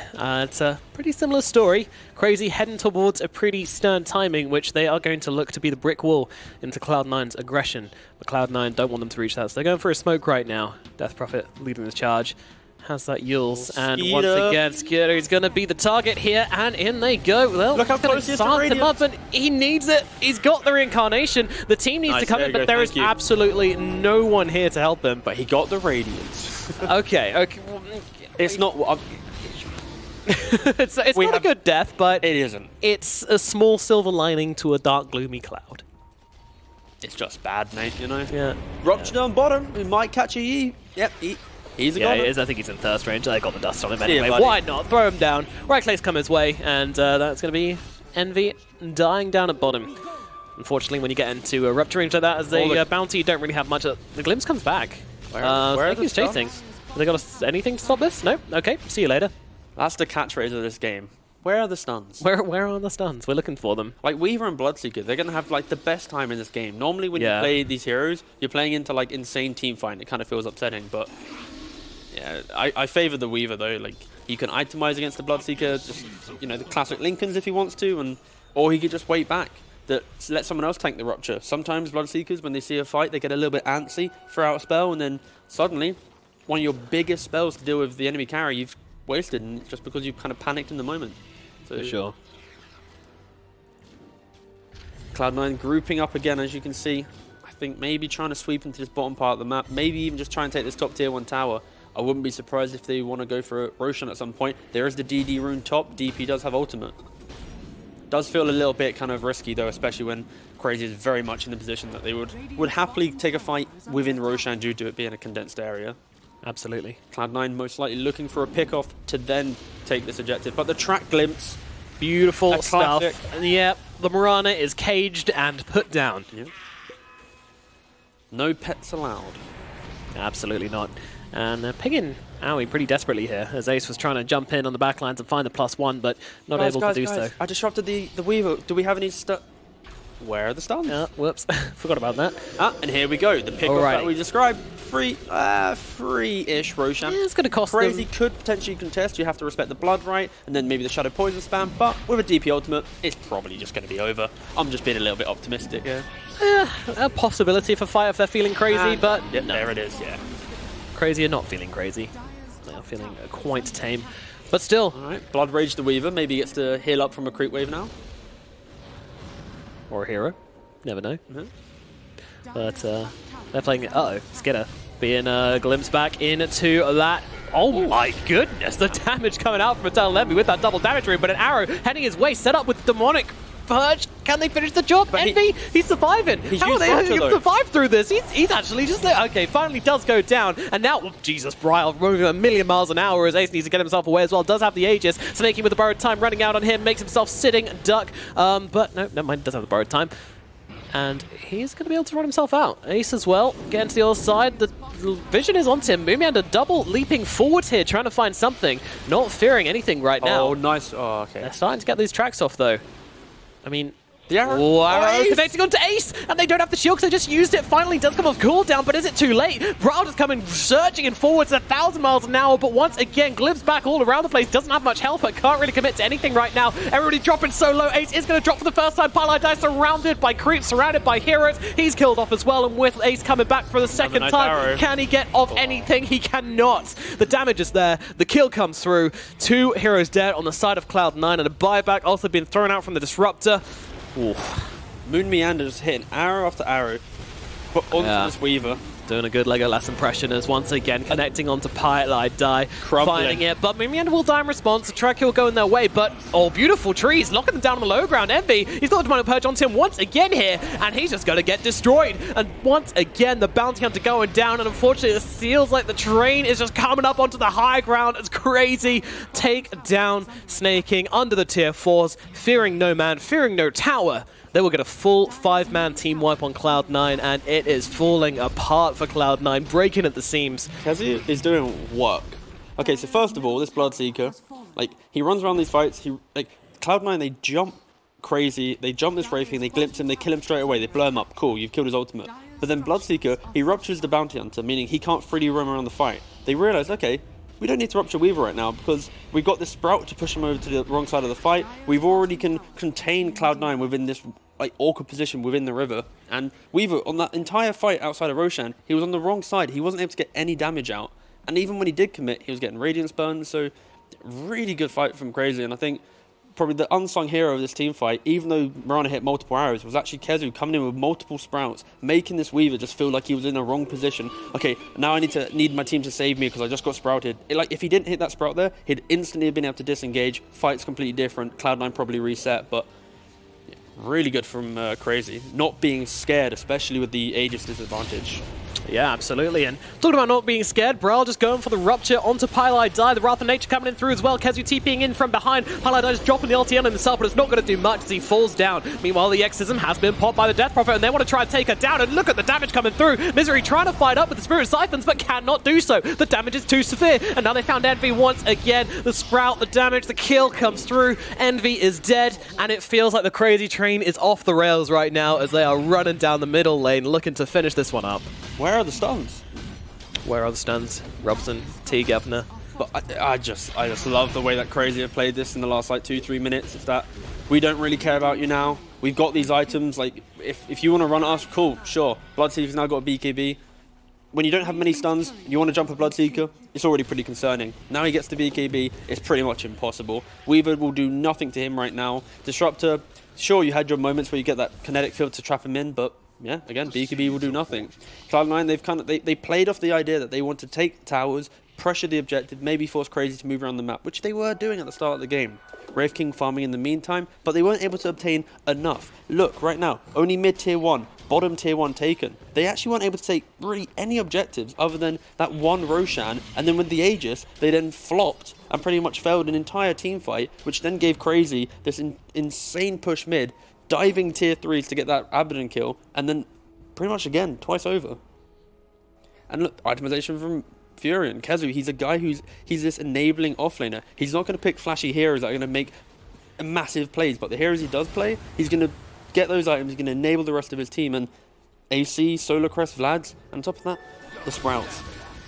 it's a pretty similar story. Crazy heading towards a pretty stern timing, which they are going to look to be the brick wall into Cloud9's aggression. But Cloud9 don't want them to reach that, so they're going for a smoke right now. Death Prophet leading the charge. Has that Yules, and once again, Skidder is going to be the target here, and in they go. Well, look how close he is to him up, and he needs it. He's got the reincarnation. The team needs to come in, but there is absolutely no one here to help him. But he got the Radiance. Okay. Well, it's not. it's not a good death, but it isn't. It's a small silver lining to a dark, gloomy cloud. It's just bad, mate. You know. Yeah. Rupture down bottom. We might catch a E. Yep. He's a he is. I think he's in thirst range. I got the dust on him anyway. Why not? Throw him down. Right clicks come his way, and that's going to be Envy dying down at bottom. Unfortunately, when you get into a rupture range like that, as a bounty, you don't really have much. The glimpse comes back. Where are he's chasing. Have they got anything to stop this? No? Okay, see you later. That's the catchphrase of this game. Where are the stuns? Where are the stuns? We're looking for them. Like Weaver and Bloodseeker, they're going to have like the best time in this game. Normally when you play these heroes, you're playing into like insane team fight. It kind of feels upsetting, but yeah, I favor the Weaver though. Like you can itemize against the Bloodseeker, just the classic Lincolns if he wants to, or he could just wait back. Let someone else tank the Rupture. Sometimes Bloodseekers, when they see a fight, they get a little bit antsy, throw out a spell, and then suddenly one of your biggest spells to deal with the enemy carry you've wasted, and just because you kind of panicked in the moment. So, for sure. Cloud9 grouping up again, as you can see. I think maybe trying to sweep into this bottom part of the map, maybe even just try and take this top tier 1 tower. I wouldn't be surprised if they want to go for Roshan at some point. There is the DD rune top. DP does have ultimate. Does feel a little bit kind of risky though, especially when Crazy is very much in the position that they would happily take a fight within Roshan due to it being a condensed area. Absolutely. Cloud9 most likely looking for a pick-off to then take this objective. But the track glimpse, Beautiful a stuff. classic. Yep, the Mirana is caged and put down. Yeah. No pets allowed. Absolutely not. And they're pinging Owie pretty desperately here, as Ace was trying to jump in on the backlines and find the +1, but not able to do so. I disrupted the Weaver. Do we have any Where are the stuns? Whoops, forgot about that. And here we go. The pick-off that we described. Free-ish Roshan. Yeah, it's going to cost Crazy them. could potentially contest. You have to respect the blood right, and then maybe the Shadow Poison spam. But with a DP ultimate, it's probably just going to be over. I'm just being a little bit optimistic here. A possibility for fight if they're feeling crazy, but yeah, no. there it is. Yeah. Crazy are not feeling crazy. They are feeling quite tame. But still. All right. Blood Rage the Weaver maybe gets to heal up from a creep wave now. Or a hero. Never know. But they're playing. Skidder being glimpsed back into that. Oh my goodness, the damage coming out from Eternal Envy with that double damage ring, but an arrow heading his way, set up with Demonic Purge. Can they finish the job? But Envy, he's surviving. How are they going to survive through this? He's actually just okay. Finally does go down, and now Jesus, Bryle moving a million miles an hour as Ace needs to get himself away as well. Does have the Aegis, snaking with the borrowed time, running out on him, makes himself sitting duck. But no, never mind. Does have the borrowed time. And he's going to be able to run himself out. Ace as well, getting to the other side. The vision is on him. Moomiander double leaping forward here, trying to find something. Not fearing anything right now. Oh, nice. Oh, okay. They're starting to get these tracks off, though. I mean, the arrow. Oh, arrow connecting onto Ace, and they don't have the shield because they just used it. Finally does come off cooldown, but is it too late? Brawl is coming surging in forwards at 1,000 miles an hour, but once again, glimpse back all around the place. Doesn't have much health, but can't really commit to anything right now. Everybody dropping so low. Ace is going to drop for the first time. Pylai surrounded by creeps, surrounded by heroes. He's killed off as well, and with Ace coming back for the second time, arrow. Can he get off anything? He cannot. The damage is there. The kill comes through. 2 heroes dead on the side of Cloud9, and a buyback also being thrown out from the Disruptor. Oof. Moon Meander just hitting arrow after arrow, but onto this Weaver. Doing a good Legolas impression as once again connecting onto Pylai Die, finding it. But Moon Meander will die in response. The track will go in their way, but beautiful trees, locking them down on the low ground. Envy, he's got the Demonic Purge onto him once again here, and he's just going to get destroyed. And once again, the Bounty Hunter going down, and unfortunately, it feels like the train is just coming up onto the high ground. It's crazy. Take down Snaking under the tier 4s, fearing no man, fearing no tower. They will get a full 5-man team wipe on Cloud9, and it is falling apart for Cloud9, breaking at the seams. Kezi is doing work. Okay, so first of all, this Bloodseeker, like, he runs around these fights, Cloud9, they jump crazy, they jump this Wraith King, they glimpse him, they kill him straight away, they blow him up, cool, you've killed his ultimate. But then Bloodseeker, he ruptures the Bounty Hunter, meaning he can't freely roam around the fight. They realize, okay, we don't need to rupture Weaver right now because we've got this Sprout to push him over to the wrong side of the fight. We've already can contain Cloud9 within this awkward position within the river. And Weaver, on that entire fight outside of Roshan, he was on the wrong side. He wasn't able to get any damage out. And even when he did commit, he was getting Radiance burn. So really good fight from Crazy. And I think probably the unsung hero of this team fight, even though Mirana hit multiple arrows, was actually Kezu coming in with multiple sprouts, making this Weaver just feel like he was in a wrong position. Okay, now I need my team to save me because I just got sprouted. If he didn't hit that sprout there, he'd instantly been able to disengage. Fight's completely different. Cloud9 probably reset, but yeah, really good from Crazy. Not being scared, especially with the Aegis disadvantage. Yeah, absolutely. And talking about not being scared, Brawl just going for the rupture onto Pylai Die. The Wrath of Nature coming in through as well. Kezu TPing in from behind. Pylai Die just dropping the LT on himself, but it's not going to do much as he falls down. Meanwhile, the Exorcism has been popped by the Death Prophet, and they want to try and take her down. And look at the damage coming through. Misery trying to fight up with the Spirit Siphons, but cannot do so. The damage is too severe. And now they found Envy once again. The Sprout, the damage, the kill comes through. Envy is dead, and it feels like the Crazy train is off the rails right now as they are running down the middle lane, looking to finish this one up. Where are the stuns? Where are the stuns? Robson, T. Governor. But I just love the way that Crazy have played this in the last 2-3 minutes. It's that we don't really care about you now. We've got these items. Like if you want to run at us, cool, sure. Bloodseeker's now got a BKB. When you don't have many stuns, you want to jump a Bloodseeker, it's already pretty concerning. Now he gets the BKB, it's pretty much impossible. Weaver will do nothing to him right now. Disruptor, sure, you had your moments where you get that kinetic field to trap him in, but yeah, again, BKB will do nothing. Cloud9, they played off the idea that they want to take towers, pressure the objective, maybe force Crazy to move around the map, which they were doing at the start of the game. Wraith King farming in the meantime, but they weren't able to obtain enough. Look, right now, only mid-tier 1, bottom tier 1 taken. They actually weren't able to take really any objectives other than that one Roshan, and then with the Aegis, they then flopped and pretty much failed an entire team fight, which then gave Crazy this insane push mid, diving tier 3s to get that Abaddon kill, and then pretty much again, twice over. And look, itemization from Fury and Kezu, he's a guy he's this enabling offlaner. He's not going to pick flashy heroes that are going to make massive plays, but the heroes he does play, he's going to get those items, he's going to enable the rest of his team, and AC, Solar Crest, Vlads, and on top of that, the Sprouts.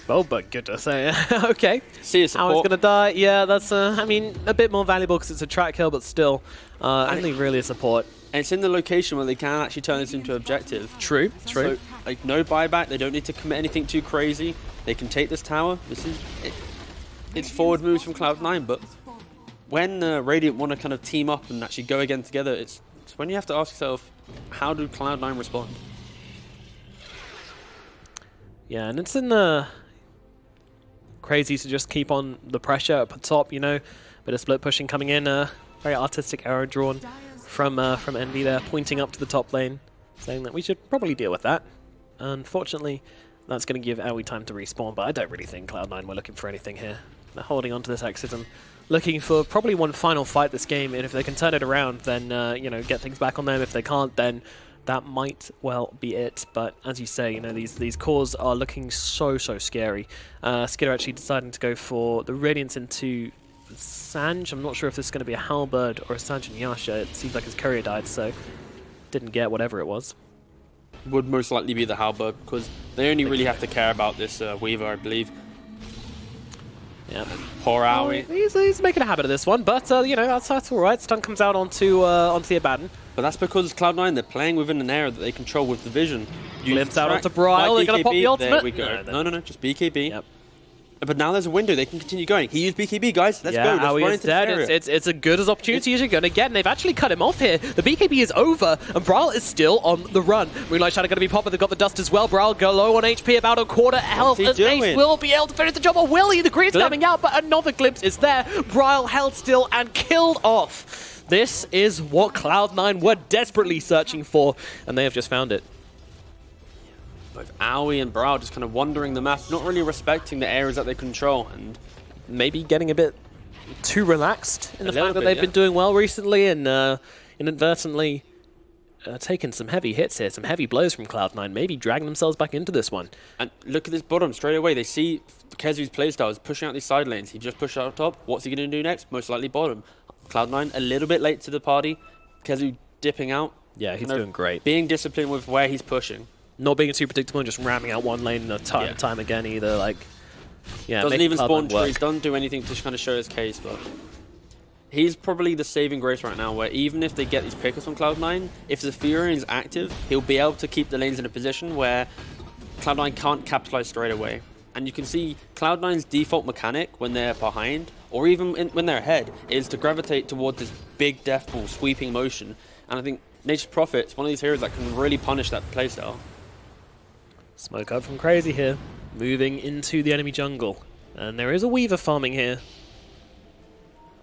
Oh, but good to say. Okay. See his support. Howard's going to die. Yeah, that's, I mean, a bit more valuable because it's a track kill, but still, only really a support. And it's in the location where they can actually turn this into objective. True, true. So, like, no buyback, they don't need to commit anything too crazy. They can take this tower. This is it's forward moves from Cloud9, but when Radiant want to kind of team up and actually go again together, it's when you have to ask yourself, how do Cloud9 respond? Yeah, and it's in the Crazy to just keep on the pressure up top, you know. Bit of split pushing coming in, very artistic arrow drawn from Envy there, pointing up to the top lane, saying that we should probably deal with that. Unfortunately, that's going to give Aoi time to respawn, but I don't really think Cloud9 were looking for anything here. They're holding on to this exit and looking for probably one final fight this game, and if they can turn it around, then, you know, get things back on them. If they can't, then that might well be it. But as you say, you know, these cores are looking so scary. Skidder actually deciding to go for the Radiance into Sanj. I'm not sure if this is going to be a Halberd or a Sanj and Yasha. It seems like his courier died, so didn't get whatever it was. Would most likely be the Halberd, because they only really have to care about this Weaver, I believe. Yeah. Poor Aoi. He's making a habit of this one, but, you know, that's all right. Stun comes out onto the Abaddon. But that's because Cloud9, they're playing within an area that they control with the vision. Glimpse out onto Brile, they're going to pop the ultimate. There we go. No, just BKB. Yep. But now there's a window, they can continue going. He used BKB, guys. Let's go. Let's run into dead. this area. It's a good as opportunity as you're going to get, and they've actually cut him off here. The BKB is over, and Brile is still on the run. Moonlight Shadow going to be popping. They've got the dust as well. Brile go low on HP, about a quarter health. As Ace will be able to finish the job, or will he? The green's coming out, but another glimpse is there. Brile held still and killed off. This is what Cloud9 were desperately searching for, and they have just found it. Both Aoi and Brile just kind of wandering the map, not really respecting the areas that they control, and maybe getting a bit too relaxed in the fact that they've been doing well recently, and inadvertently taking some heavy hits here, some heavy blows from Cloud9, maybe dragging themselves back into this one. And look at this bottom straight away. They see Kezu's playstyle is pushing out these side lanes. He just pushed out top. What's he going to do next? Most likely bottom. Cloud9 a little bit late to the party. Kezu dipping out. Yeah, he's doing great. Being disciplined with where he's pushing. Not being too predictable and just ramming out one lane time again either. Like, yeah, doesn't even spawn trees, doesn't do anything to kind of show his case, but he's probably the saving grace right now, where even if they get these pickers from Cloud9, if the Fury is active, he'll be able to keep the lanes in a position where Cloud9 can't capitalize straight away. And you can see Cloud9's default mechanic when they're behind, or even when they're ahead, is to gravitate towards this big death ball sweeping motion. And I think Nature's Prophet is one of these heroes that can really punish that playstyle. Smoke up from Crazy here, moving into the enemy jungle. And there is a Weaver farming here.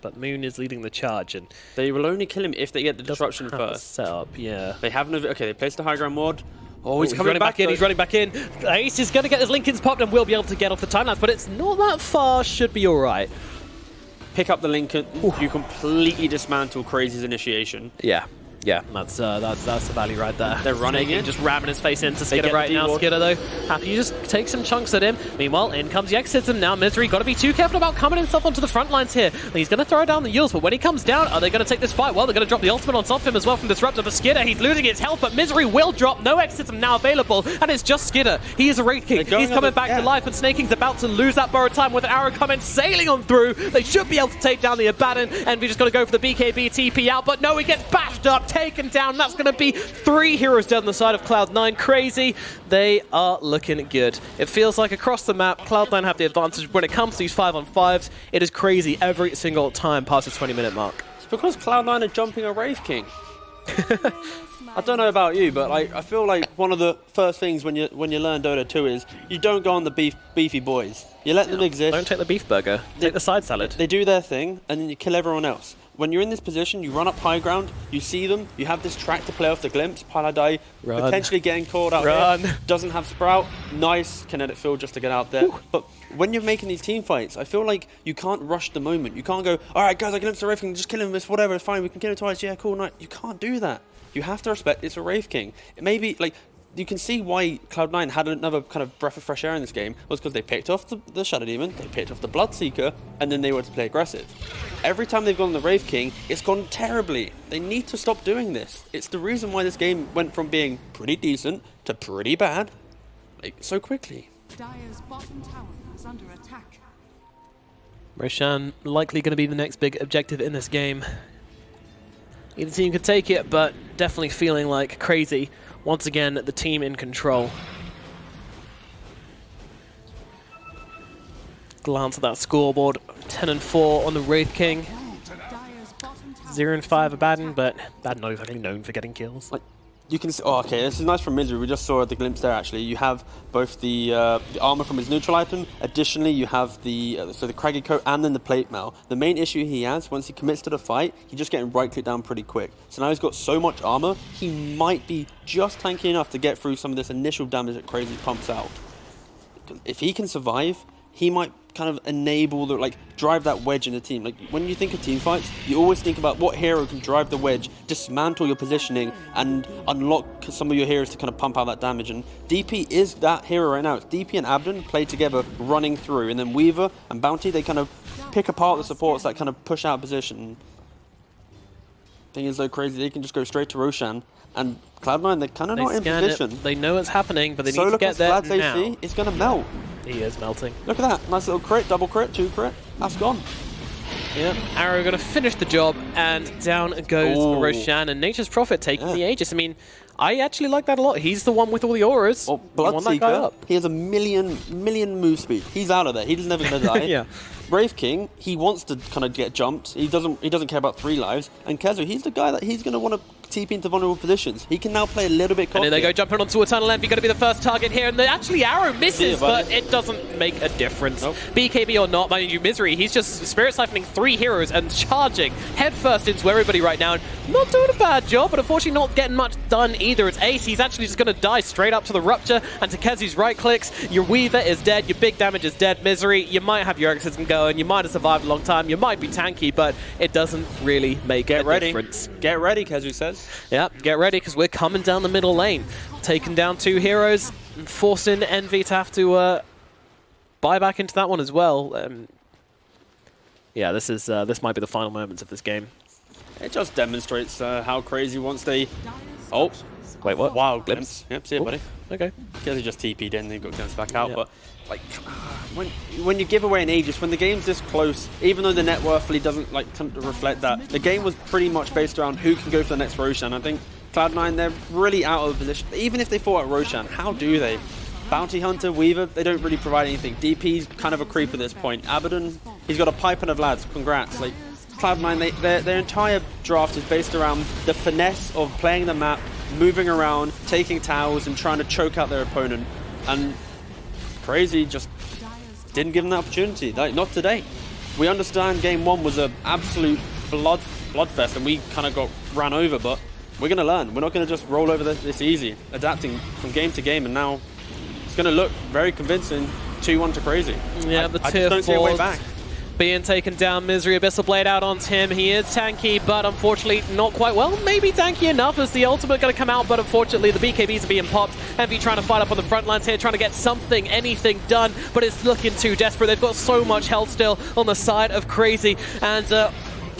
But Moon is leading the charge, and they will only kill him if they get the disruption first. Set up, yeah. They have no. Okay, they placed the high ground ward. Oh, he's coming back in. He's running back in. Ace is going to get his Linken's popped and will be able to get off the timelines, but it's not that far. Should be all right. Pick up the Linken. You completely dismantle Crazy's initiation. Yeah. Yeah, that's the value right there. They're running in. Just ramming his face into Skidder right now. Skidder, though, happy to just take some chunks at him. Meanwhile, in comes the Exorcism now. Misery, got to be too careful about coming himself onto the front lines here. He's going to throw down the Yules, but when he comes down, are they going to take this fight? Well, they're going to drop the ultimate on top of him as well from Disruptor for Skidder. He's losing his health, but Misery will drop. No Exorcism now available, and it's just Skidder. He is a Wraith King. He's coming back to life, and Snaking's about to lose that borrowed time with an arrow coming sailing on through. They should be able to take down the Abaddon, and we just got to go for the BKB TP out, but no, he gets bashed up, taken down. That's going to be 3 heroes dead on the side of Cloud9. Crazy, they are looking good. It feels like across the map, Cloud9 have the advantage when it comes to these 5-on-5s. It is crazy every single time past the 20-minute mark. It's because Cloud9 are jumping a Wraith King. I don't know about you, but I feel like one of the first things when you learn Dota 2 is you don't go on the beefy boys. You let them exist. Don't take the beef burger. Take the side salad. They do their thing, and then you kill everyone else. when you're in this position, you run up high ground, you see them, you have this track to play off the glimpse, Paladai potentially getting caught out here, doesn't have Sprout, nice kinetic field just to get out there. Whew. But when you're making these team fights, I feel like you can't rush the moment. You can't go, all right, guys, I glimpsed the Wraith King, just kill him, it's whatever, it's fine, we can kill him twice, yeah, cool, night. You can't do that. You have to respect it's a Wraith King. Maybe, like, you can see why Cloud9 had another kind of breath of fresh air in this game was because they picked off the Shadow Demon, they picked off the Bloodseeker, and then they were to play aggressive. Every time they've gone the Wraith King, it's gone terribly. They need to stop doing this. It's the reason why this game went from being pretty decent to pretty bad, like, so quickly. Dire's bottom tower is under attack. Roshan likely going to be the next big objective in this game. Either team could take it, but definitely feeling like crazy. Once again, the team in control. Glance at that scoreboard. 10-4 on the Wraith King. 0-5 Abaddon, but Abaddon not exactly known for getting kills. Like, you can see, oh, okay, this is nice from Misery. We just saw the glimpse there, actually. You have both the armor from his neutral item. Additionally, you have the Craggy Coat and then the plate mail. The main issue he has, once he commits to the fight, he's just getting right-clicked down pretty quick. So now he's got so much armor, he might be just tanky enough to get through some of this initial damage that Crazy pumps out. If he can survive, he might kind of enable the, like, drive that wedge in the team. Like, when you think of team fights, you always think about what hero can drive the wedge, dismantle your positioning, and unlock some of your heroes to kind of pump out that damage. And DP is that hero right now. It's DP and Abaddon played together, running through, and then Weaver and Bounty, they kind of pick apart the supports that kind of push out position. Thing is, though, Crazy, they can just go straight to Roshan. And Cloud9, they're kind of not in position. They know it's happening, but they need Solo to get there Splads now. AC is going to melt. He is melting. Look at that. Nice little crit, double crit, 2 crit. That's gone. Yeah, Arrow going to finish the job, and down goes Roshan, and Nature's Prophet taking the Aegis. I mean, I actually like that a lot. He's the one with all the auras. Oh, Bloodseeker, he has a million move speed. He's out of there. He's never going to die. Yeah. Wraith King, he wants to kind of get jumped. He doesn't care about 3 lives. And Kezu, he's the guy that he's going to want to TP into vulnerable positions. He can now play a little bit cocky. And then they go jumping onto Eternal Envy, going to be the first target here. And actually Arrow misses, but it doesn't make a difference. Nope. BKB or not, mind you, Misery, he's just Spirit Siphoning 3 heroes and charging headfirst into everybody right now. And not doing a bad job, but unfortunately not getting much done either. It's Ace, he's actually just going to die straight up to the Rupture. And to Kezu's right clicks, your Weaver is dead, your big damage is dead. Misery, you might have your exits and go, and you might have survived a long time. You might be tanky, but it doesn't really make a difference. Get ready, Kezu says. Yeah, get ready, because we're coming down the middle lane. Taking down 2 heroes, and forcing Envy to have to buy back into that one as well. Yeah, this might be the final moments of this game. It just demonstrates how Crazy once they... Oh, wait, what? Wild glimpse. Yep, see it, buddy. Okay. Kezu just TP'd in, they've got glimpse back out, but... Like, when you give away an Aegis, when the game's this close, even though the net worth really doesn't like tend to reflect that, the game was pretty much based around who can go for the next Roshan. I think Cloud9, they're really out of position. Even if they fought at Roshan, how do they? Bounty Hunter, Weaver, they don't really provide anything. DP's kind of a creep at this point. Abaddon, he's got a pipeline of lads. Congrats. Like, Cloud9, their entire draft is based around the finesse of playing the map, moving around, taking towers, and trying to choke out their opponent. And Crazy just didn't give them the opportunity. Like, not today. We understand game 1 was an absolute bloodfest, and we kind of got ran over, but we're going to learn. We're not going to just roll over this easy, adapting from game to game, and now it's going to look very convincing. 2-1 to Crazy. Yeah, I just don't see a way back. Being taken down, Misery, Abyssal Blade out onto him. He is tanky, but unfortunately not quite well. Maybe tanky enough as the ultimate going to come out, but unfortunately the BKBs are being popped. Envy trying to fight up on the front lines here, trying to get something, anything done, but it's looking too desperate. They've got so much health still on the side of Crazy, and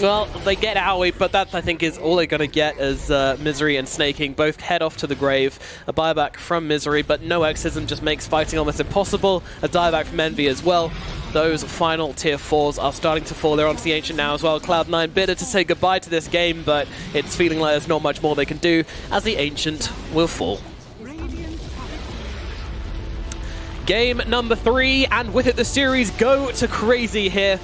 well, they get Owie, but that, I think, is all they're going to get as Misery and Snaking both head off to the grave. A buyback from Misery, but no exism just makes fighting almost impossible. A dieback from Envy as well. Those final tier 4s are starting to fall. They're onto the Ancient now as well. Cloud9 bitter to say goodbye to this game, but it's feeling like there's not much more they can do as the Ancient will fall. Game number 3, and with it the series go to Crazy here.